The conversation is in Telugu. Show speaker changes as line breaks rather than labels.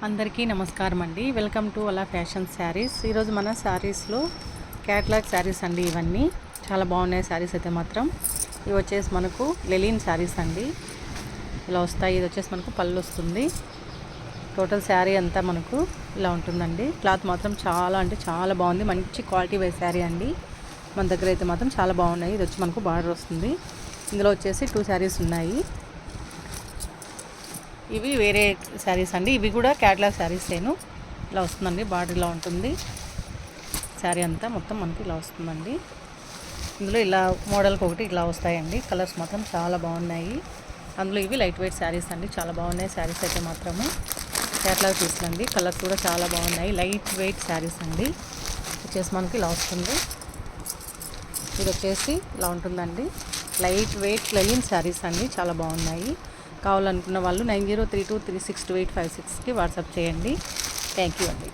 అందరికీ నమస్కారం అండి. వెల్కమ్ టు అలా ఫ్యాషన్ శారీస్. ఈరోజు మన శారీస్లో క్యాట్లాగ్ శారీస్ అండి. ఇవన్నీ చాలా బాగున్నాయి శారీస్ అయితే మాత్రం. ఇవి వచ్చేసి మనకు లెలిన్ శారీస్ అండి. ఇలా వస్తాయి. ఇది వచ్చేసి మనకు పళ్ళు వస్తుంది. టోటల్ శారీ అంతా మనకు ఇలా ఉంటుందండి. క్లాత్ మాత్రం చాలా అంటే చాలా బాగుంది. మంచి క్వాలిటీ వైజ్ శారీ అండి. మన దగ్గర అయితే మాత్రం చాలా బాగున్నాయి. ఇది వచ్చి మనకు బార్డర్ వస్తుంది. ఇందులో వచ్చేసి 2 శారీస్ ఉన్నాయి. ఇవి వేరే శారీస్ అండి. ఇవి కూడా క్యాట్లాగ్ శారీసేను. ఇలా వస్తుందండి. బార్డర్ ఇలా ఉంటుంది. శారీ అంతా మొత్తం మనకి ఇలా వస్తుందండి. ఇందులో ఇలా మోడల్కి ఒకటి ఇలా వస్తాయండి. కలర్స్ మాత్రం చాలా బాగున్నాయి. అందులో ఇవి లైట్ వెయిట్ శారీస్ అండి. చాలా బాగున్నాయి శారీస్ అయితే మాత్రము. క్యాట్లాగ్ పీస్లండి. కలర్స్ కూడా చాలా బాగున్నాయి. లైట్ వెయిట్ శారీస్ అండి. వచ్చేసి మనకి ఇలా వస్తుంది. ఇది వచ్చేసి ఇలా ఉంటుందండి. లైట్ వెయిట్ లెలిన్ శారీస్ అండి. చాలా బాగున్నాయి. కావాలనుకున్న వాళ్ళు 9032362856కి వాట్సాప్ చేయండి. థ్యాంక్ యూ అండి.